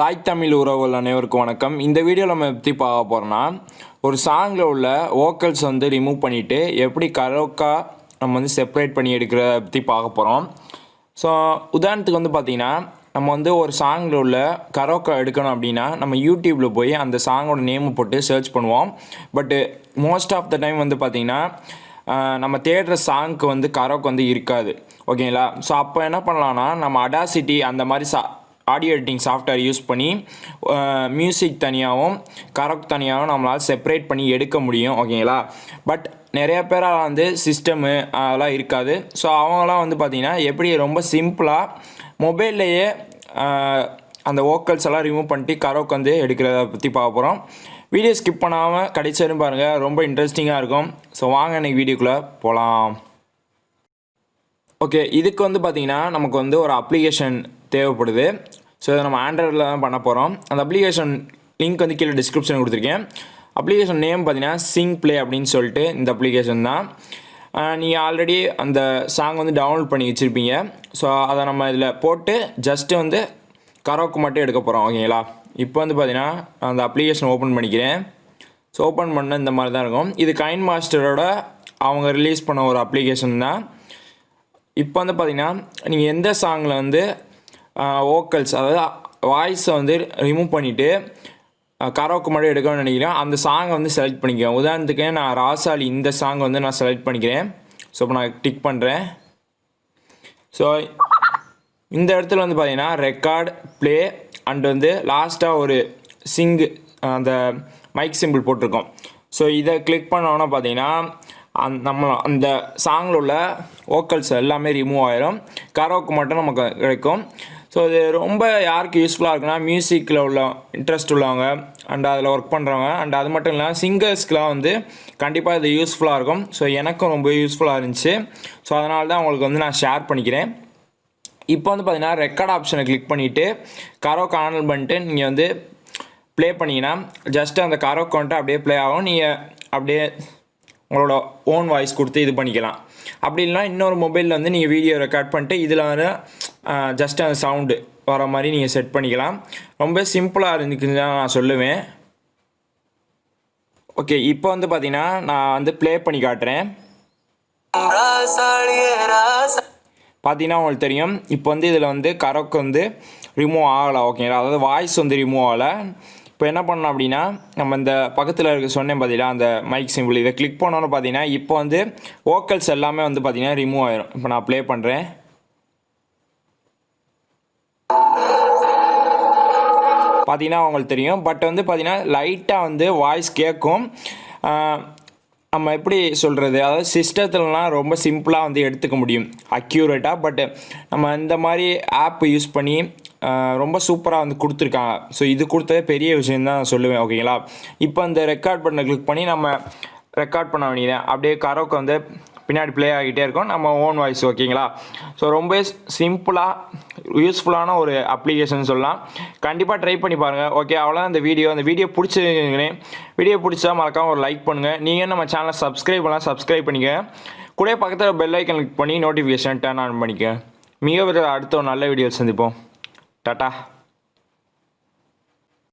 தாய் தமிழ் உறவுகள் அனைவருக்கும் வணக்கம். இந்த வீடியோவில் நம்ம எப்படி பார்க்க போகிறோம்னா, ஒரு சாங்கில் உள்ள வோக்கல்ஸ் வந்து ரிமூவ் பண்ணிவிட்டு எப்படி கரோக்கா நம்ம வந்து செப்பரேட் பண்ணி எடுக்கிறத பற்றி பார்க்க போகிறோம். ஸோ உதாரணத்துக்கு வந்து பார்த்திங்கன்னா, நம்ம வந்து ஒரு சாங்கில் உள்ள கரோக்கா எடுக்கணும் அப்படின்னா நம்ம யூடியூப்பில் போய் அந்த சாங்கோட நேமை போட்டு சர்ச் பண்ணுவோம். பட்டு மோஸ்ட் ஆஃப் த டைம் வந்து பார்த்திங்கன்னா நம்ம தேடுற சாங்க்கு வந்து கரோக்கு வந்து இருக்காது. ஓகேங்களா? ஸோ அப்போ என்ன பண்ணலான்னா, நம்ம அடாசிட்டி அந்த மாதிரி ஆடியோ எடிட்டிங் சாஃப்ட்வேர் யூஸ் பண்ணி மியூசிக் தனியாகவும் கரோக் தனியாகவும் நம்மளால் செப்பரேட் பண்ணி எடுக்க முடியும். ஓகேங்களா? பட் நிறைய பேரால் வந்து சிஸ்டமு அதெல்லாம் இருக்காது. ஸோ அவங்களாம் வந்து பார்த்திங்கன்னா எப்படி ரொம்ப சிம்பிளாக மொபைல்லையே அந்த வோக்கல்ஸ் எல்லாம் ரிமூவ் பண்ணிட்டு கரோக் வந்து எடுக்கிறத பற்றி பார்க்க போகிறோம். வீடியோ ஸ்கிப் பண்ணாமல் கடைசி வரையும் பாருங்கள், ரொம்ப இன்ட்ரெஸ்டிங்காக இருக்கும். ஸோ வாங்க இன்றைக்கி வீடியோக்குள்ளே போகலாம். ஓகே, இதுக்கு வந்து பார்த்திங்கன்னா நமக்கு வந்து ஒரு அப்ளிகேஷன் தேவைப்படுது. ஸோ இதை நம்ம ஆண்ட்ராய்டில் தான் பண்ண போகிறோம். அந்த அப்ளிகேஷன் லிங்க் வந்து கீழே டிஸ்கிரிப்ஷன் கொடுத்துருக்கேன். அப்ளிகேஷன் நேம் பார்த்திங்கன்னா சிங் ப்ளே அப்படின்னு சொல்லிட்டு இந்த அப்ளிகேஷன் தான். நீங்கள் ஆல்ரெடி அந்த சாங் வந்து டவுன்லோட் பண்ணி வச்சுருப்பீங்க. ஸோ அதை நம்ம இதில் போட்டு ஜஸ்ட்டு வந்து கரோக்கு மட்டும் எடுக்க போகிறோம். ஓகேங்களா? இப்போ வந்து பார்த்திங்கன்னா அந்த அப்ளிகேஷன் ஓப்பன் பண்ணிக்கிறேன். ஸோ ஓப்பன் பண்ண இந்த மாதிரி தான் இருக்கும். இது கைன் மாஸ்டரோட அவங்க ரிலீஸ் பண்ண ஒரு அப்ளிகேஷன் தான். இப்போ வந்து பார்த்திங்கன்னா நீங்கள் எந்த சாங்கில் வந்து வோக்கல்ஸ் அதாவது வாய்ஸை வந்து ரிமூவ் பண்ணிவிட்டு கரோக்கு மட்டும் எடுக்கணும்னு நினைக்கிறேன், அந்த சாங்கை வந்து செலக்ட் பண்ணிக்கிறேன். உதாரணத்துக்கு நான் ராசாலி இந்த சாங்கை வந்து நான் செலக்ட் பண்ணிக்கிறேன். ஸோ இப்போ நான் டிக் பண்ணுறேன். ஸோ இந்த இடத்துல வந்து பார்த்திங்கன்னா ரெக்கார்ட் ப்ளே அண்ட் வந்து லாஸ்ட்டாக ஒரு சிங்கு அந்த மைக் சிம்பிள் போட்டிருக்கோம். ஸோ இதை கிளிக் பண்ணோன்னா பார்த்திங்கன்னா நம்ம அந்த சாங்கில் உள்ள வோக்கல்ஸ் எல்லாமே ரிமூவ் ஆகிடும், கரோக்கு மட்டும் நமக்கு கிடைக்கும். ஸோ இது ரொம்ப யாருக்கு யூஸ்ஃபுல்லாக இருக்குன்னா, மியூசிக்கில் உள்ள இன்ட்ரெஸ்ட் உள்ளவங்க அண்ட் அதில் ஒர்க் பண்ணுறவங்க அண்ட் அது மட்டும் இல்லாமல் சிங்கர்ஸ்க்கெலாம் வந்து கண்டிப்பாக இது யூஸ்ஃபுல்லாக இருக்கும். ஸோ எனக்கும் ரொம்ப யூஸ்ஃபுல்லாக இருந்துச்சு. ஸோ அதனால தான் உங்களுக்கு வந்து நான் ஷேர் பண்ணிக்கிறேன். இப்போ வந்து பார்த்திங்கன்னா ரெக்கார்ட் ஆப்ஷனை கிளிக் பண்ணிவிட்டு கரோக்கு ஆன் பண்ணிட்டு நீங்கள் வந்து ப்ளே பண்ணிங்கன்னா ஜஸ்ட்டு அந்த கரோக்கு வந்துட்டு அப்படியே ப்ளே ஆகும். நீங்கள் அப்படியே உங்களோட ஓன் வாய்ஸ் கொடுத்து இது பண்ணிக்கலாம். அப்படி இல்லைனா இன்னொரு மொபைலில் வந்து நீங்கள் வீடியோ ரெக்கார்ட் பண்ணிட்டு இதில் வந்து ஜஸ்ட் அந்த சவுண்டு வர மாதிரி நீங்கள் செட் பண்ணிக்கலாம். ரொம்ப சிம்பிளாக இருந்துக்குன்னு தான் நான் சொல்லுவேன். ஓகே, இப்போ வந்து பார்த்திங்கன்னா நான் வந்து ப்ளே பண்ணி காட்டுறேன். பார்த்தீங்கன்னா உங்களுக்கு தெரியும், இப்போ வந்து இதில் வந்து கரோக்கு வந்து ரிமூவ் ஆகலை. ஓகேங்களா? அதாவது வாய்ஸ் வந்து ரிமூவ் ஆகலை. இப்போ என்ன பண்ணோம் அப்படின்னா, நம்ம இந்த பக்கத்தில் இருக்க சொன்னேன் பார்த்தீங்கன்னா அந்த மைக் சிம்பிள், இதை கிளிக் பண்ணோன்னு பார்த்தீங்கன்னா இப்போ வந்து வோக்கல்ஸ் எல்லாமே வந்து பார்த்திங்கன்னா ரிமூவ் ஆயிரும். இப்போ நான் ப்ளே பண்ணுறேன். பார்த்தீங்கன்னா உங்களுக்கு தெரியும். பட் வந்து பார்த்திங்கன்னா லைட்டாக வந்து வாய்ஸ் கேட்கும். நம்ம எப்படி சொல்கிறது, அதாவது சிஸ்டத்துலலாம் ரொம்ப சிம்பிளாக வந்து எடுத்துக்க முடியும் அக்யூரேட்டாக. பட் நம்ம இந்த மாதிரி ஆப் யூஸ் பண்ணி ரொம்ப சூப்பராக வந்து கொடுத்துருக்காங்க. ஸோ இது கொடுத்ததே பெரிய விஷயம் தான் சொல்லுவேன். ஓகேங்களா? இப்போ இந்த ரெக்கார்ட் பண்ண கிளிக் பண்ணி நம்ம ரெக்கார்ட் பண்ண வேண்டியது அப்படியே கரோக்கு வந்து பின்னாடி ப்ளே ஆகிட்டே இருக்கும் நம்ம ஓன் வாய்ஸ். ஓகேங்களா? ஸோ ரொம்ப சிம்பிளாக யூஸ்ஃபுல்லான ஒரு அப்ளிகேஷன் சொல்லலாம். கண்டிப்பாக ட்ரை பண்ணி பாருங்கள். ஓகே, அவ்வளோதான் இந்த வீடியோ. அந்த வீடியோ பிடிச்சிருக்கேன். வீடியோ பிடிச்சா மறக்காமல் ஒரு லைக் பண்ணுங்கள். நீங்கள் நம்ம சேனலை சப்ஸ்கிரைப் பண்ணலாம், சப்ஸ்கிரைப் பண்ணிக்க. கூட பக்கத்தில் பெல் ஐக்கன் கிளிக் பண்ணி நோட்டிஃபிகேஷன் டர்ன் ஆன் பண்ணிக்க. மிக அடுத்த ஒரு நல்ல வீடியோ சந்திப்போம். டாட்டா.